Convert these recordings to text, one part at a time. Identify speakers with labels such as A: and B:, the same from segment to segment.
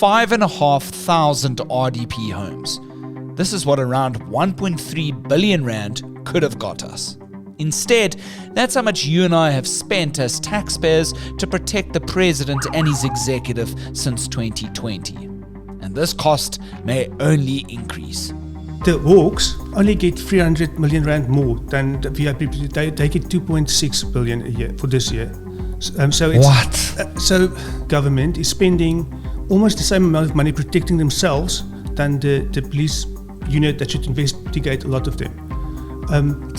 A: 5,500 RDP homes. This is what around 1.3 billion rand could have got us. Instead, that's how much you and I have spent as taxpayers to protect the president and his executive since 2020. And this cost may only increase.
B: The Hawks only get 300 million rand more than the VIP. They get 2.6 billion a year for this year. So government is spending almost the same amount of money protecting themselves than the police unit that should investigate a lot of them. And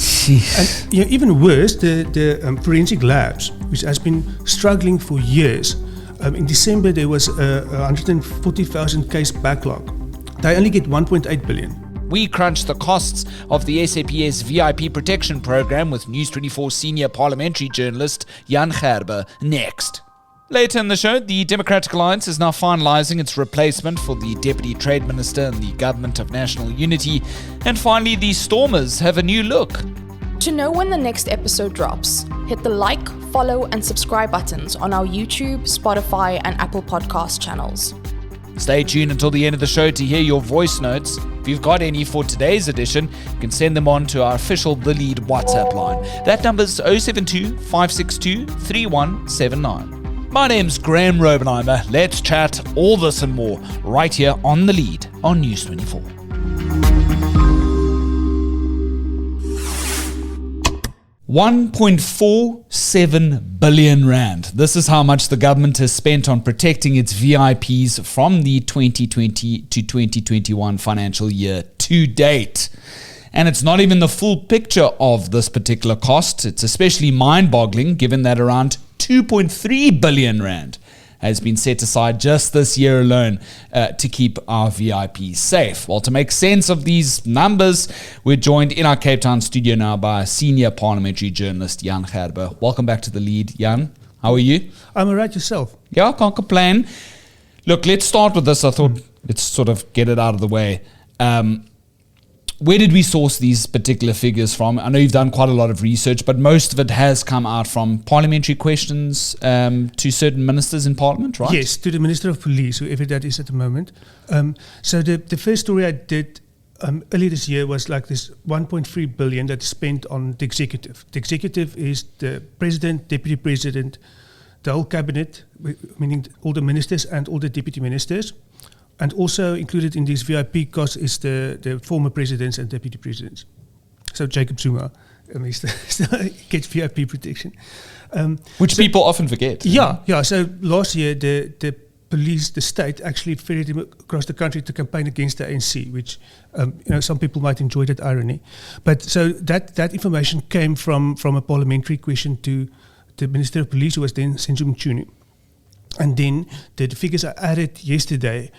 B: even worse, the forensic labs, which has been struggling for years. In December, there was a 140,000 case backlog. They only get 1.8 billion.
A: We crunched the costs of the SAPS VIP protection program with News 24 senior parliamentary journalist Jan Gerber next. Later in the show, the Democratic Alliance is now finalising its replacement for the Deputy Trade Minister in the Government of National Unity. And finally, the Stormers have a new look.
C: To know when the next episode drops, hit the like, follow and subscribe buttons on our YouTube, Spotify and Apple Podcast channels.
A: Stay tuned until the end of the show to hear your voice notes. If you've got any for today's edition, you can send them on to our official The Lead WhatsApp line. That number's 072 562 3179. My name's Graham Robenheimer. Let's chat all this and more right here on The Lead on News 24. $1.47 billion rand. This is how much the government has spent on protecting its VIPs from the 2020 to 2021 financial year to date. And it's not even the full picture of this particular cost. It's especially mind-boggling given that around 2.3 billion rand has been set aside just this year alone to keep our VIPs safe. Well, to make sense of these numbers, we're joined in our Cape Town studio now by senior parliamentary journalist Jan Gerber. Welcome back to The Lead, Jan. How are you?
B: I'm all right, yourself?
A: Yeah, I can't complain. Look, let's start with this. I thought let's sort of get it out of the way. Where did we source these particular figures from? I know you've done quite a lot of research, but most of it has come out from parliamentary questions to certain ministers in Parliament, right?
B: Yes, to the Minister of Police, whoever that is at the moment. So the first story I did earlier this year was like this 1.3 billion that is spent on the executive. The executive is the president, deputy president, the whole cabinet, meaning all the ministers and all the deputy ministers. And also included in these VIP costs is the former presidents and deputy presidents. So Jacob Zuma gets VIP protection.
A: Which people often forget.
B: Yeah. So last year, the police, the state, actually ferried him across the country to campaign against the ANC, which some people might enjoy that irony. But so that information came from a parliamentary question to the Minister of Police, who was then Senzo Mchunu. And then the figures I added yesterday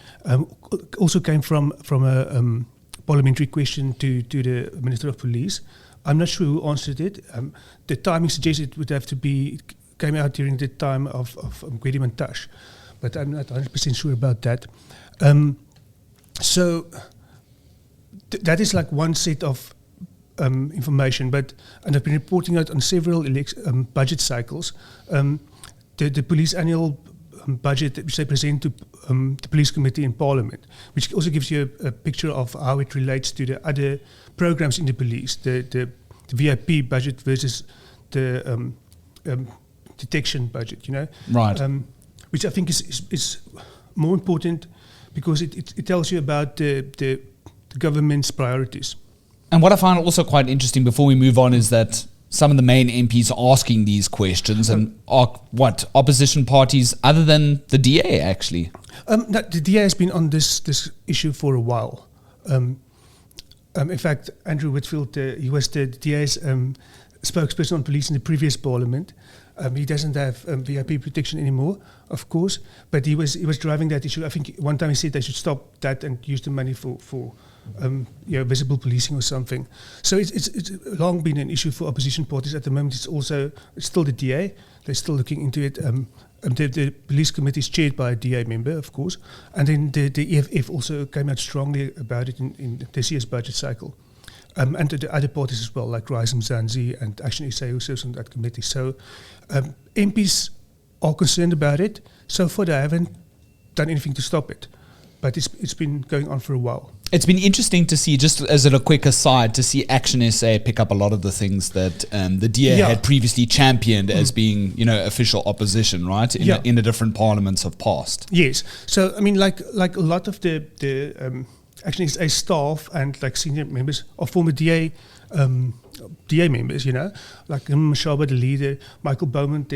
B: also came from a parliamentary question to the Minister of Police. I'm not sure who answered it. The timing suggested it would have to be, came out during the time of Gwedi Mantashe, but I'm not 100% sure about that. So that is like one set of information, and I've been reporting out on several budget cycles. The police annual budget which they present to the police committee in Parliament, which also gives you a picture of how it relates to the other programs in the police, the VIP budget versus the detection budget,
A: Right.
B: Which I think is more important because it tells you about the government's priorities.
A: And what I find also quite interesting before we move on is that some of the main MPs are asking these questions and are opposition parties other than the DA actually?
B: The DA has been on this issue for a while. In fact, Andrew Whitfield, he was the DA's spokesperson on police in the previous Parliament. He doesn't have VIP protection anymore, of course, but he was driving that issue. I think one time he said they should stop that and use the money for visible policing or something. So it's long been an issue for opposition parties. At the moment, it's still the DA. They're still looking into it. The police committee is chaired by a DA member, of course, and then the EFF also came out strongly about it in this year's budget cycle. And the other parties as well, like Rise Mzansi and Action SA, who serves on that committee. So MPs are concerned about it. So far, they haven't done anything to stop it. But it's been going on for a while.
A: It's been interesting to see, just as a quick aside, to see Action SA pick up a lot of the things that the DA had previously championed as being, official opposition, right? In the different parliaments have passed.
B: Yes. So, I mean, like a lot of the Action SA staff and like senior members are former DA members, like Mashaba, the leader, Michael Bowman,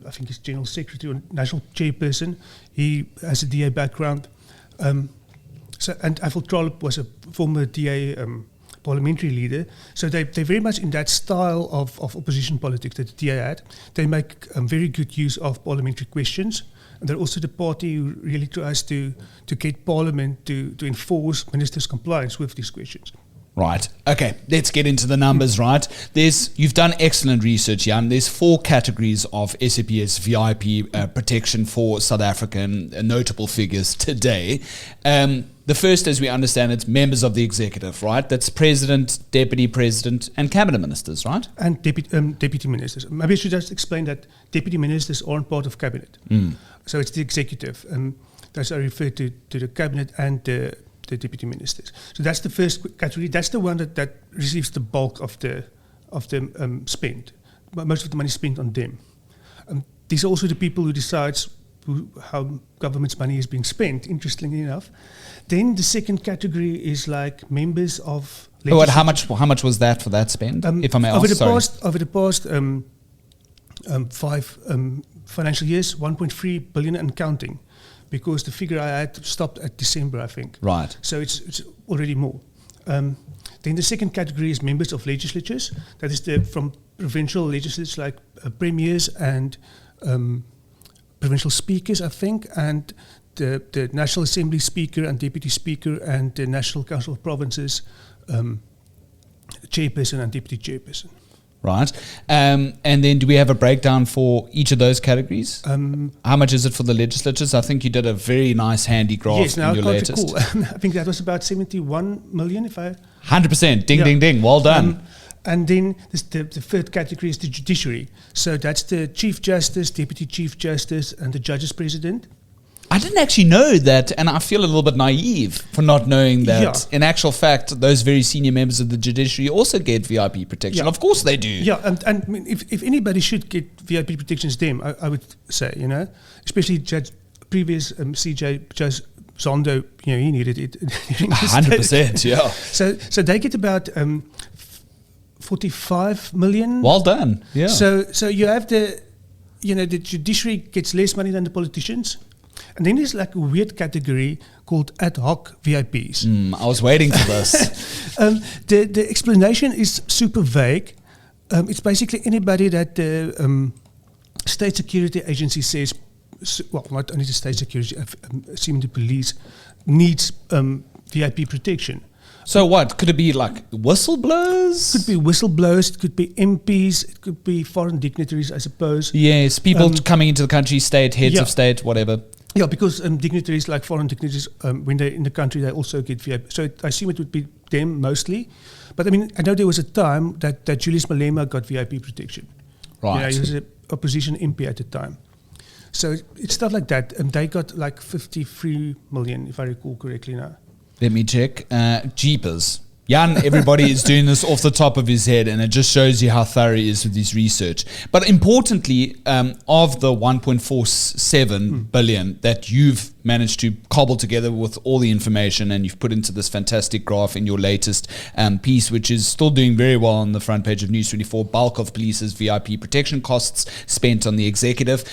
B: I think he's General Secretary or National Chairperson. He has a DA background. And Eiffel Trollop was a former DA parliamentary leader. So they're very much in that style of opposition politics that the DA had. They make very good use of parliamentary questions. And they're also the party who really tries to get Parliament to enforce ministers' compliance with these questions.
A: Right. Okay. Let's get into the numbers, right? You've done excellent research, Jan. There's 4 categories of SAPS VIP protection for South African notable figures today. The first, as we understand it, members of the executive, right? That's president, deputy president, and cabinet ministers, right?
B: And deputy ministers. Maybe I should just explain that deputy ministers aren't part of cabinet. So it's the executive. That's I refer to the cabinet and the deputy ministers. So that's the first category. That's the one that receives the bulk of the spend. Most of the money is spent on them. These are also the people who decides how government's money is being spent, interestingly enough. Then the second category is like members of...
A: how much was that for that spend, if I may ask?
B: Over the past 5 financial years, 1.3 billion and counting, because the figure I had stopped at December, I think.
A: Right.
B: So it's already more. Then the second category is members of legislatures. That is from provincial legislatures like premiers and provincial speakers, I think, and the National Assembly Speaker and Deputy Speaker and the National Council of Provinces Chairperson and Deputy Chairperson.
A: Right. And then do we have a breakdown for each of those categories? How much is it for the legislatures? I think you did a very nice handy graph in your latest.
B: I think that was about 71 million, if I...
A: 100%. Ding, ding. Well done.
B: And then the third category is the judiciary. So that's the Chief Justice, Deputy Chief Justice, and the Judges President.
A: I didn't actually know that, and I feel a little bit naive for not knowing that. In actual fact, those very senior members of the judiciary also get VIP protection. Of course they do.
B: Yeah, and I mean, if anybody should get VIP protection, it's them, I would say, especially previous CJ Judge Zondo, he needed it.
A: 100%, yeah.
B: So they get about 45 million.
A: Well done, yeah.
B: So you have the judiciary gets less money than the politicians. And then there's like a weird category called ad hoc VIPs.
A: I was waiting for this.
B: The explanation is super vague. It's basically anybody that the state security agency says, well, not only the state security, assuming the police needs VIP protection.
A: So what? Could it be like whistleblowers?
B: Could be whistleblowers, it could be MPs, it could be foreign dignitaries, I suppose.
A: Yes, people coming into the country, state, heads of state, whatever.
B: Yeah, because dignitaries, like foreign dignitaries, when they're in the country, they also get VIP. So I assume it would be them mostly. But I mean, I know there was a time that Julius Malema got VIP protection.
A: Right.
B: He was an opposition MP at the time. So it's stuff like that. They got like 53 million, if I recall correctly now.
A: Let me check. Jeepers. Jan, everybody is doing this off the top of his head, and it just shows you how thorough he is with his research. But importantly, of the 1.47 billion that you've managed to cobble together with all the information, and you've put into this fantastic graph in your latest piece, which is still doing very well on the front page of News 24, bulk of police's VIP protection costs spent on the executive.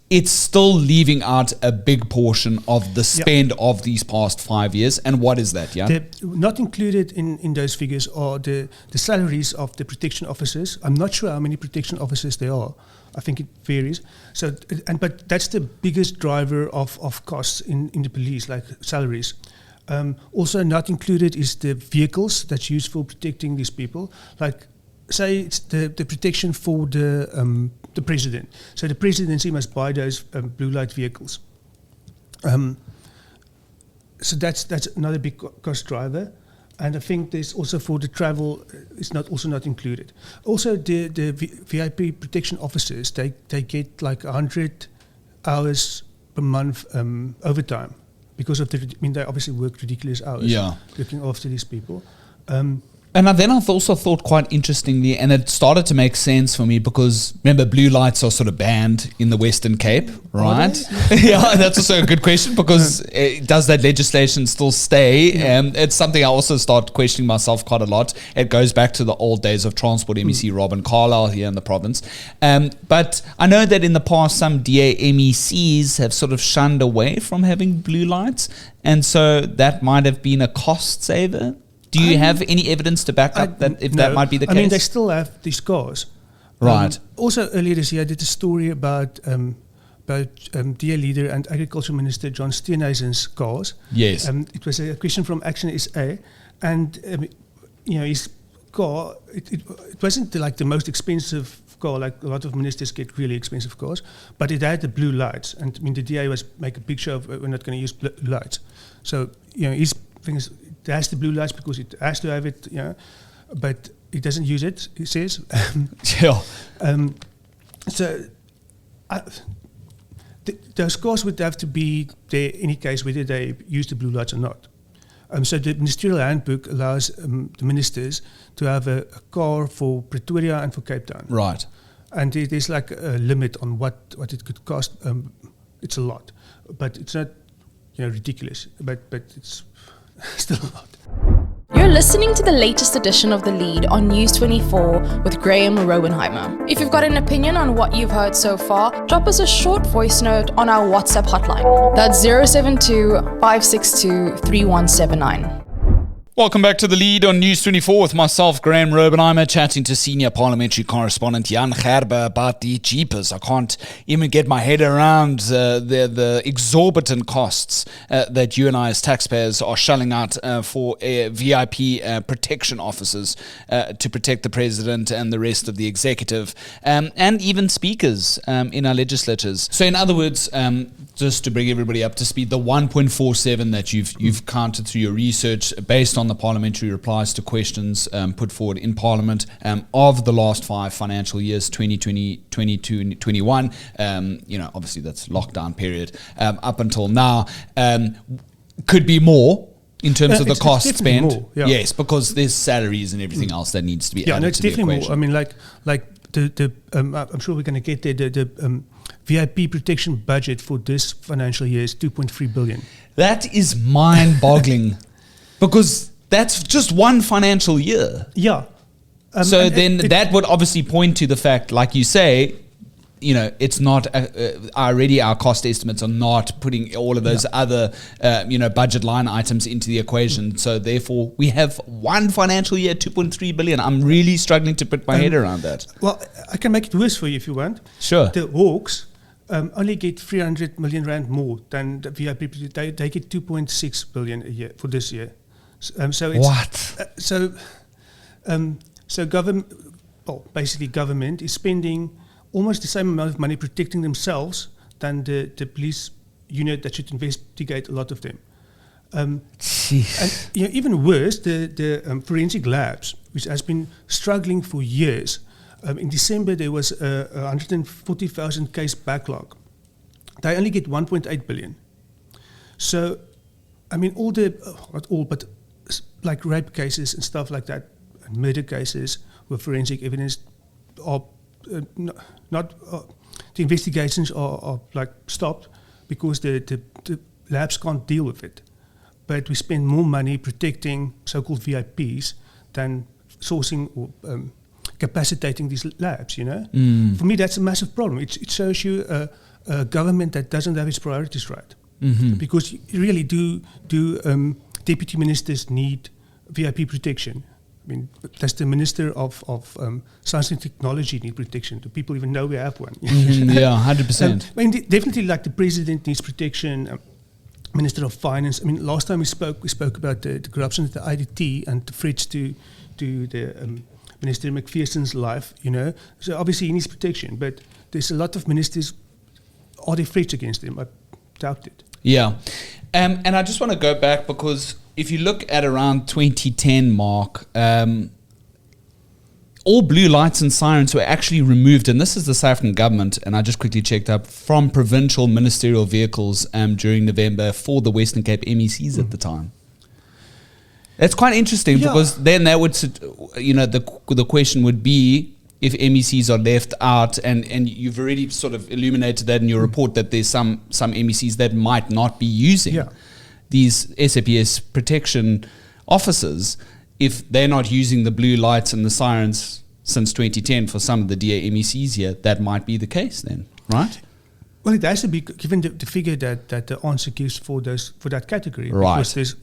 A: It's still leaving out a big portion of the spend of these past 5 years. And what is that, yeah?
B: Not included in those figures are the salaries of the protection officers. I'm not sure how many protection officers there are. I think it varies. But that's the biggest driver of costs in the police, like salaries. Also not included is the vehicles that's used for protecting these people. Like, say it's the protection for the president. So the presidency must buy those blue light vehicles. So that's another big cost driver. And I think there's also for the travel, it's also not included. Also the VIP protection officers, they get like 100 hours per month overtime because of they obviously work ridiculous hours looking after these people.
A: And then I've also thought quite interestingly, and it started to make sense for me because remember, blue lights are sort of banned in the Western Cape, right? Yeah, that's also a good question because does that legislation still stay? It's something I also start questioning myself quite a lot. It goes back to the old days of Transport MEC Robin Carlyle here in the province. But I know that in the past, some DA MECs have sort of shunned away from having blue lights. And so that might have been a cost saver. Do you have any evidence to back up that that might be the case?
B: I mean, they still have these cars.
A: Right.
B: Also, earlier this year, I did a story about DA leader and Agriculture Minister John Steenhuisen's cars.
A: Yes.
B: It was a question from Action SA, and his car. It wasn't like the most expensive car. Like a lot of ministers get really expensive cars, but it had the blue lights. And I mean, the DA was make a big show of we're not going to use blue lights. So his thing is. It has the blue lights because it has to have it, but it doesn't use it, he says. Those cars would have to be there in any case whether they use the blue lights or not. So the ministerial handbook allows the ministers to have a car for Pretoria and for Cape Town.
A: Right.
B: And there's like a limit on what it could cost. It's a lot, but it's not ridiculous, but it's still a lot.
C: You're listening to the latest edition of The Lead on News 24 with Graham Rowenheimer. If you've got an opinion on what you've heard so far, drop us a short voice note on our WhatsApp hotline. That's 072 562 3179.
A: Welcome back to The Lead on News 24 with myself, Graham Robenheimer, chatting to senior parliamentary correspondent Jan Gerber about the jeepers. I can't even get my head around the exorbitant costs that you and I as taxpayers are shelling out for VIP protection officers to protect the president and the rest of the executive and even speakers in our legislatures. So in other words, just to bring everybody up to speed, the 1.47 that you've counted through your research based on the parliamentary replies to questions put forward in Parliament of the last 5 financial years, 2020, 22, and 21. Obviously that's lockdown period up until now. Could be more in terms of the cost spent.
B: More, yeah.
A: Yes, because there's salaries and everything else that needs to be added
B: no, it's
A: to the
B: definitely
A: equation.
B: more. I mean, the I'm sure we're going to get there. The VIP protection budget for this financial year is 2.3 billion.
A: That is mind-boggling because that's just one financial year.
B: Yeah.
A: So then that would obviously point to the fact, like you say, it's not already our cost estimates are not putting all of those other, budget line items into the equation. So therefore, we have one financial year, 2.3 billion. I'm really struggling to put my head around that.
B: Well, I can make it worse for you if you want.
A: Sure.
B: The Hawks only get 300 million rand more than the VIP. They get 2.6 billion a year for this year. So it's
A: What?
B: So government, basically government is spending almost the same amount of money protecting themselves than the police unit that should investigate a lot of them. And even worse, the forensic labs, which has been struggling for years. In December, there was a 140,000 case backlog. They only get 1.8 billion. So, I mean, not all, but like rape cases and stuff like that, and murder cases with forensic evidence are not the investigations are like stopped because the labs can't deal with it. But we spend more money protecting so-called VIPs than sourcing or capacitating these labs, For me, that's a massive problem. It shows you a government that doesn't have its priorities right. Mm-hmm. Because you really do deputy ministers need VIP protection? I mean, does the Minister of Science and Technology need protection? Do people even know we have one?
A: Yeah, 100%.
B: I mean, definitely, like the President needs protection. Minister of Finance. I mean, last time we spoke about the corruption at the IDT and the threats to the Minister McPherson's life. So obviously he needs protection, but there's a lot of ministers. Are there threats against him? I doubt it.
A: Yeah, and I just want to go back because if you look at around 2010 mark, all blue lights and sirens were actually removed, and this is the South African government, and I just quickly checked up, from provincial ministerial vehicles during November for the Western Cape MECs at the time. That's quite interesting, because then that would, the question would be, if MECs are left out, and you've already sort of illuminated that in your report, that there's some MECs that might not be using these SAPS protection officers, if they're not using the blue lights and the sirens since 2010 for some of the DA MECs here, that might be the case then, right?
B: Well, it has to be, given the figure that the answer gives for that category,
A: right?
B: Because there's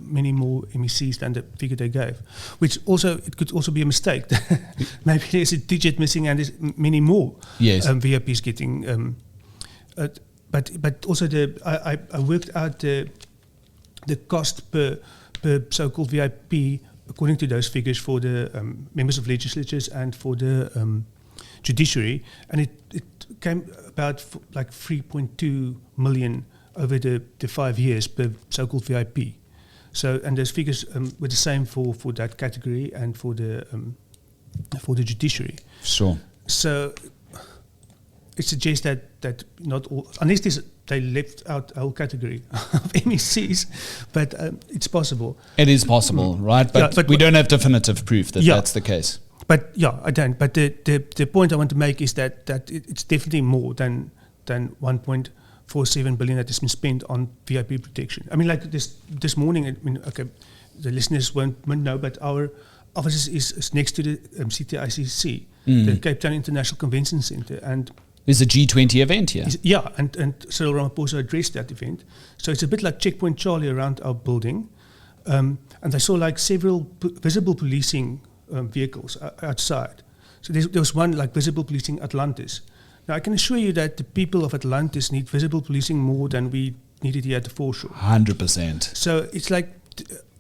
B: many more MECs than the figure they gave, which also it could also be a mistake. Maybe there's a digit missing and there's many more VIPs getting. But also I worked out the cost per so-called VIP according to those figures for the members of legislatures and for the judiciary, and it came about like 3.2 million over the 5 years per so-called VIP. So, and those figures were the same for that category and for the judiciary.
A: Sure.
B: So it suggests that not all, unless they left out a whole category of MECs, but it's possible.
A: It is possible, right? But we don't have definitive proof that that's the case.
B: But I don't. But the point I want to make is that it's definitely more than 1.47 billion that has been spent on VIP protection. I mean, like this morning. I mean, okay, the listeners won't know, but our office is next to the CTICC, the Cape Town International Convention Centre, and
A: there's a G20 event here.
B: And Cyril Ramaphosa addressed that event. So it's a bit like Checkpoint Charlie around our building, and I saw like several visible policing vehicles outside. So there was one like visible policing Atlantis. Now I can assure you that the people of Atlantis need visible policing more than we needed here at the foreshore.
A: 100%.
B: So it's like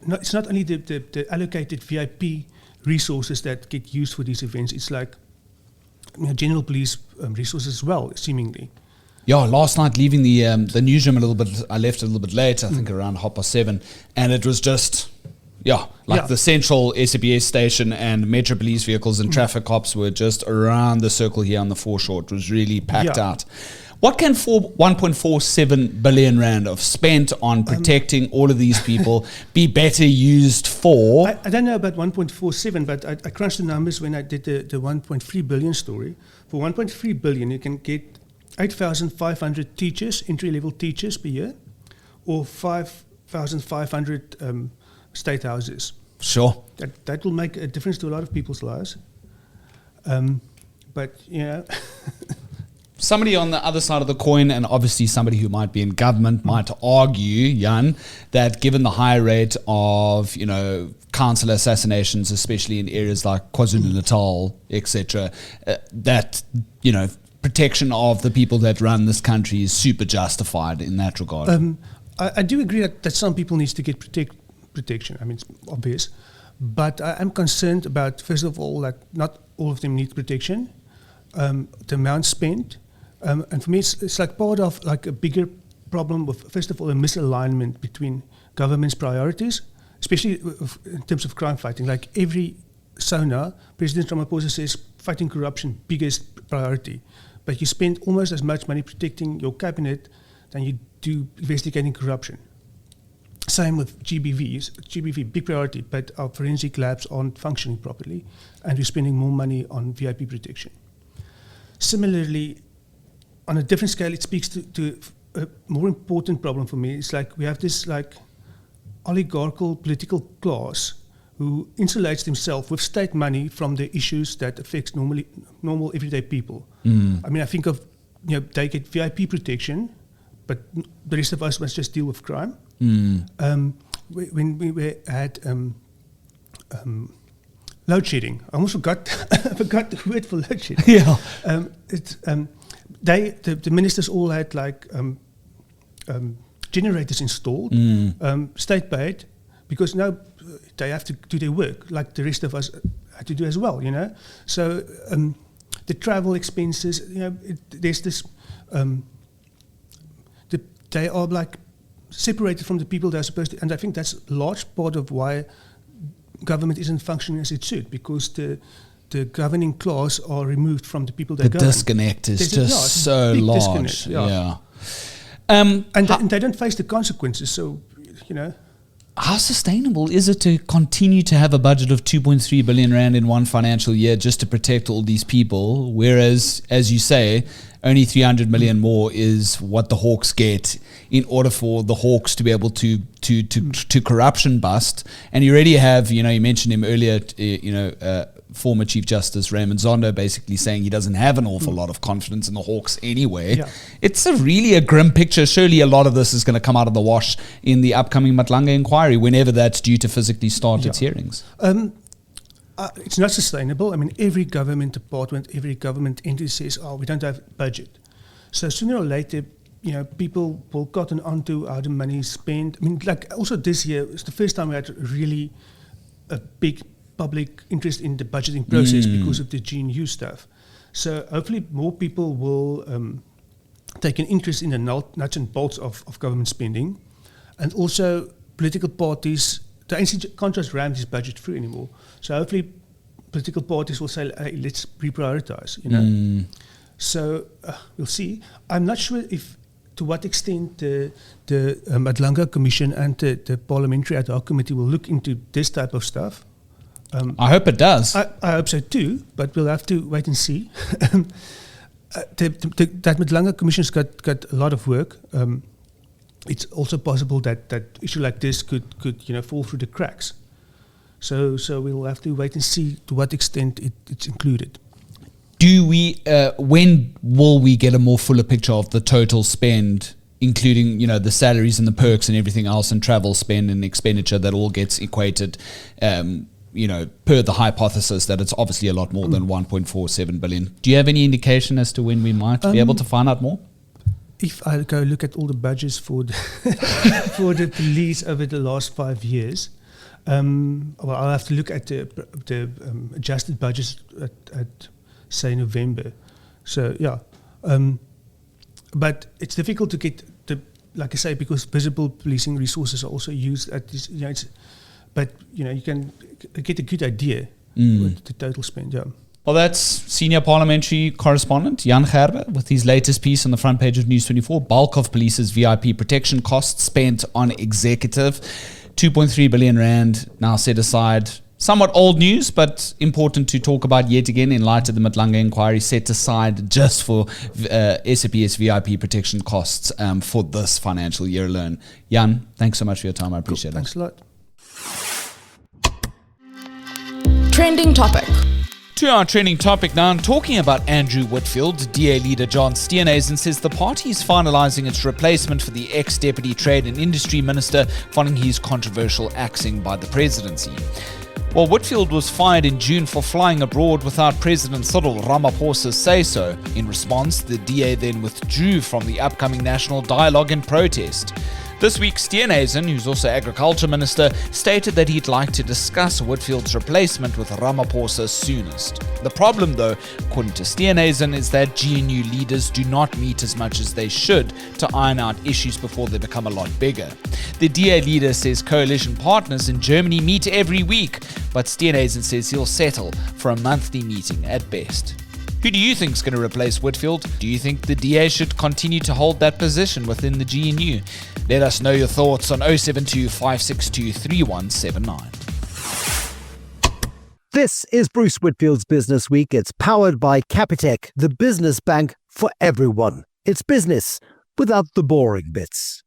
B: it's not only the allocated VIP resources that get used for these events. It's like general police resources as well, seemingly.
A: Yeah, last night leaving the newsroom I left a little bit late, I think around 7:30, and it was just, the central SAPS station and Metro Police vehicles and traffic cops were just around the circle here on the foreshore. It was really packed out. What can 1.47 billion rand of spent on protecting all of these people be better used for?
B: I don't know about 1.47, but I crunched the numbers when I did the 1.3 billion story. For 1.3 billion, you can get 8,500 teachers, entry-level teachers per year, or 5,500 state houses.
A: Sure.
B: That will make a difference to a lot of people's lives. But,
A: somebody on the other side of the coin, and obviously somebody who might be in government, might argue, Jan, that given the high rate of, council assassinations, especially in areas like KwaZulu-Natal, etc., that, protection of the people that run this country is super justified in that regard.
B: I do agree that some people need to get protection. I mean, it's obvious. But I am concerned about, first of all, that not all of them need protection. The amount spent. And for me, it's like part of like a bigger problem with, first of all, a misalignment between government's priorities, especially in terms of crime fighting. Like every SONA, President Ramaphosa says fighting corruption, biggest priority. But you spend almost as much money protecting your cabinet than you do investigating corruption. Same with GBV, big priority, but our forensic labs aren't functioning properly, and we're spending more money on VIP protection. Similarly, on a different scale, it speaks to a more important problem for me. It's like we have this like oligarchical political class who insulates themselves with state money from the issues that affects normal everyday people. I mean, I think of, they get VIP protection, but the rest of us must just deal with crime. When we had load shedding, I almost forgot the word for load shedding. The ministers all had like generators installed, state paid, because now they have to do their work like the rest of us had to do as well. So the travel expenses, there's this. They are like separated from the people they're supposed to, and I think that's a large part of why government isn't functioning as it should, because the the governing class are removed from the people
A: The
B: that govern.
A: disconnect is
B: It's
A: just
B: a
A: so
B: big
A: large.
B: disconnect,
A: Yeah.
B: And they don't face the consequences. So,
A: How sustainable is it to continue to have a budget of 2.3 billion rand in one financial year just to protect all these people, whereas, as you say, only 300 million more is what the Hawks get in order for the Hawks to be able to corruption bust? And you already have, you mentioned him earlier, former Chief Justice Raymond Zondo basically saying he doesn't have an awful lot of confidence in the Hawks anyway.
B: Yeah.
A: It's really a grim picture. Surely a lot of this is going to come out of the wash in the upcoming Matlanga inquiry, whenever that's due to physically start its hearings.
B: It's not sustainable. I mean, every government department, every government entity says, we don't have budget. So sooner or later, people will cotton onto how the money is spent. I mean, like also this year, it's the first time we had really a big public interest in the budgeting process because of the GNU stuff. So hopefully more people will take an interest in the nuts and bolts of government spending. And also political parties, the ANC can't just ram this budget through anymore. So hopefully political parties will say, hey, let's reprioritize, So we'll see. I'm not sure to what extent the Matlanga Commission and the Parliamentary Ad Hoc Committee will look into this type of stuff.
A: I hope it does.
B: I hope so too, but we'll have to wait and see. That Matlanga Commission's got a lot of work. It's also possible that issue like this could fall through the cracks. So we'll have to wait and see to what extent it's included.
A: When will we get a more fuller picture of the total spend, including the salaries and the perks and everything else, and travel spend and expenditure that all gets equated? Per the hypothesis that it's obviously a lot more than 1.47 billion. Do you have any indication as to when we might be able to find out more?
B: If I go look at all the budgets for the for the police over the last 5 years, I'll have to look at the adjusted budgets at say November. So but it's difficult to get like I say, because visible policing resources are also used at this. But you can get a good idea with the total spend. Yeah.
A: Well, that's senior parliamentary correspondent Jan Gerber with his latest piece on the front page of News 24. Bulk of police's VIP protection costs spent on executive. 2.3 billion rand now set aside. Somewhat old news, but important to talk about yet again in light of the Matlanga inquiry, set aside just for SAPS VIP protection costs for this financial year alone. Jan, thanks so much for your time. I appreciate it.
B: Thanks a lot.
C: Trending topic.
A: To our trending topic now, I'm talking about Andrew Whitfield. DA leader John Steenhuisen says the party is finalising its replacement for the ex-Deputy Trade and Industry Minister following his controversial axing by the presidency. Well, Whitfield was fired in June for flying abroad without President Cyril Ramaphosa's say-so. In response, the DA then withdrew from the upcoming national dialogue and protest. This week, Steenhuisen, who's also Agriculture Minister, stated that he'd like to discuss Whitfield's replacement with Ramaphosa soonest. The problem, though, according to Steenhuisen, is that GNU leaders do not meet as much as they should to iron out issues before they become a lot bigger. The DA leader says coalition partners in Germany meet every week, but Steenhuisen says he'll settle for a monthly meeting at best. Who do you think is going to replace Whitfield? Do you think the DA should continue to hold that position within the GNU? Let us know your thoughts on 072 562 3179.
D: This is Bruce Whitfield's Business Week. It's powered by Capitec, the business bank for everyone. It's business without the boring bits.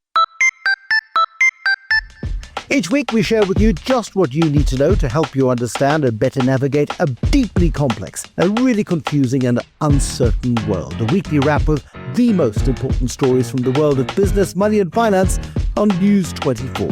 D: Each week we share with you just what you need to know to help you understand and better navigate a deeply complex, a really confusing and uncertain world. A weekly wrap of the most important stories from the world of business, money and finance on News 24.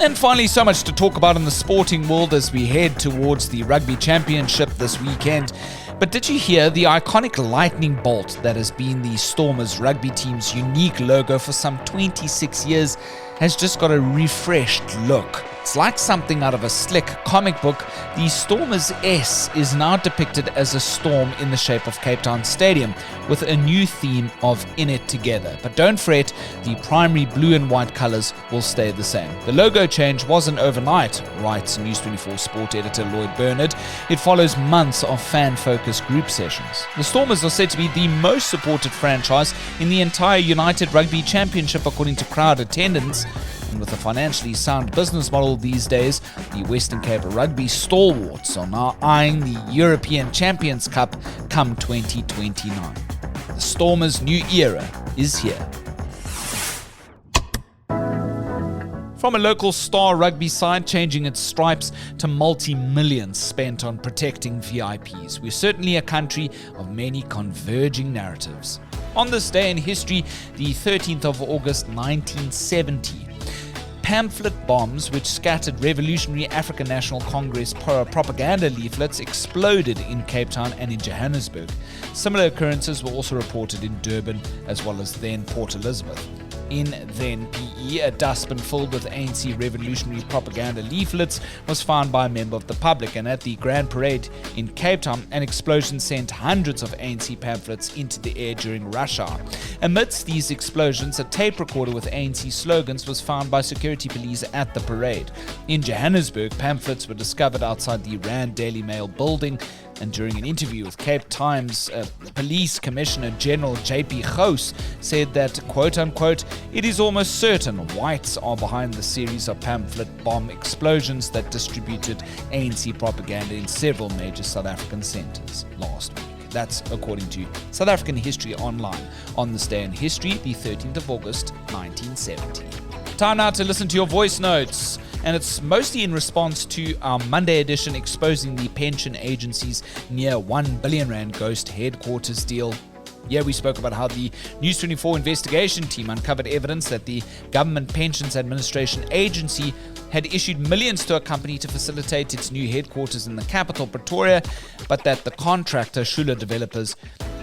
C: And finally,
A: so much to talk about in the sporting world as we head towards the Rugby Championship this weekend. But did you hear the iconic lightning bolt that has been the Stormers rugby team's unique logo for some 26 years has just got a refreshed look? It's like something out of a slick comic book. The Stormers S is now depicted as a storm in the shape of Cape Town Stadium, with a new theme of In It Together. But don't fret, the primary blue and white colours will stay the same. The logo change wasn't overnight, writes News 24 sport editor Lloyd Bernard. It follows months of fan-focused group sessions. The Stormers are said to be the most supported franchise in the entire United Rugby Championship according to crowd attendance. And with a financially sound business model these days, the Western Cape rugby stalwarts are now eyeing the European Champions Cup come 2029. The Stormers' new era is here. From a local star rugby side changing its stripes to multi-millions spent on protecting VIPs, we're certainly a country of many converging narratives. On this day in history, the 13th of August 1970, pamphlet bombs which scattered Revolutionary African National Congress propaganda leaflets exploded in Cape Town and in Johannesburg. Similar occurrences were also reported in Durban as well as then Port Elizabeth. In then PE, a dustbin filled with ANC revolutionary propaganda leaflets was found by a member of the public, and at the Grand Parade in Cape Town, an explosion sent hundreds of ANC pamphlets into the air during rush hour. Amidst these explosions, a tape recorder with ANC slogans was found by security police at the parade. In Johannesburg, pamphlets were discovered outside the Rand Daily Mail building, and during an interview with Cape Times, Police Commissioner General J.P. Gous said that, quote-unquote, "It is almost certain whites are behind the series of pamphlet bomb explosions that distributed ANC propaganda in several major South African centres last week." That's according to South African History Online on this day in history, the 13th of August, 1970. Time now to listen to your voice notes. And it's mostly in response to our Monday edition exposing the pension agency's near 1 billion rand ghost headquarters deal. Yeah, we spoke about how the News 24 investigation team uncovered evidence that the Government Pensions Administration Agency had issued millions to a company to facilitate its new headquarters in the capital, Pretoria, but that the contractor, Schuler Developers,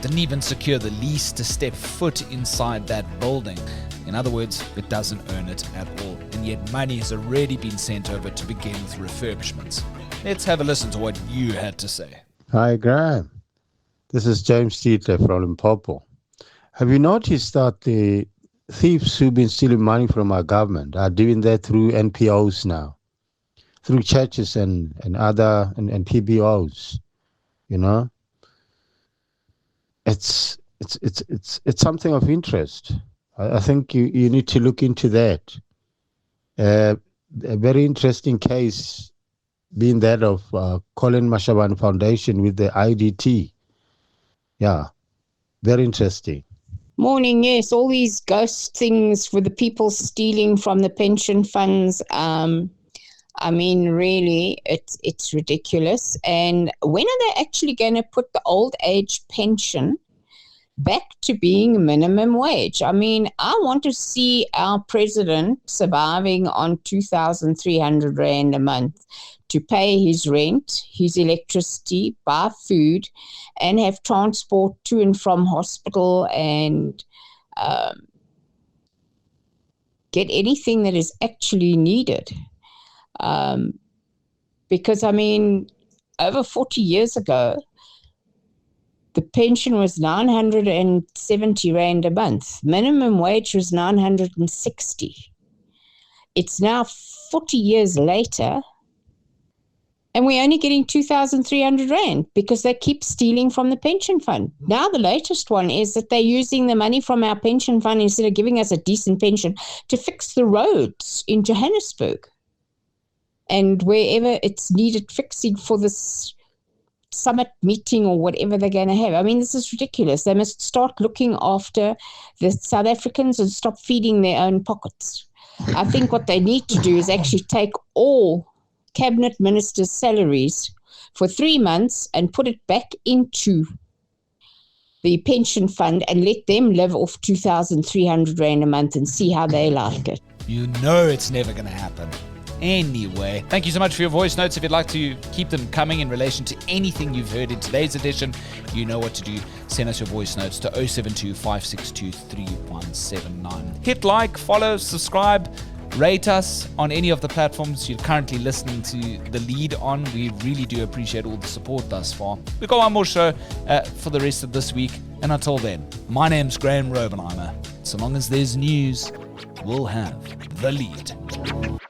A: didn't even secure the lease to step foot inside that building. In other words, it doesn't earn it at all, and yet money has already been sent over to begin with refurbishments. Let's have a listen to what you had to say.
E: Hi, Graham. This is James Steedler from Limpopo. Have you noticed that the thieves who've been stealing money from our government are doing that through NPOs now, through churches and other and PBOs? You know, it's something of interest. I think you need to look into that. A very interesting case being that of Colin Mashaban Foundation with the IDT. Yeah, very interesting.
F: Morning, yes, all these ghost things for the people stealing from the pension funds. I mean, really, it's ridiculous. And when are they actually going to put the old age pension back to being minimum wage? I mean, I want to see our president surviving on 2,300 Rand a month to pay his rent, his electricity, buy food, and have transport to and from hospital and get anything that is actually needed. Because, I mean, over 40 years ago, the pension was 970 Rand a month. Minimum wage was 960. It's now 40 years later, and we're only getting 2,300 Rand because they keep stealing from the pension fund. Now the latest one is that they're using the money from our pension fund instead of giving us a decent pension to fix the roads in Johannesburg and wherever it's needed fixing for this summit meeting or whatever they're going to have. I mean, this is ridiculous. They must start looking after the South Africans and stop feeding their own pockets. I think what they need to do is actually take all cabinet ministers' salaries for 3 months and put it back into the pension fund and let them live off 2,300 Rand a month and see how they like it.
A: You know it's never going to happen. Anyway, thank you so much for your voice notes. If you'd like to keep them coming in relation to anything you've heard in today's edition, you know what to do. Send us your voice notes to 072 562 3179. Hit like, follow, subscribe, Rate us on any of the platforms you're currently listening to The Lead on. We really do appreciate all the support thus far. We've got one more show for the rest of this week. And until then, my name's Graham Robenheimer. So long as there's news, we'll have The Lead.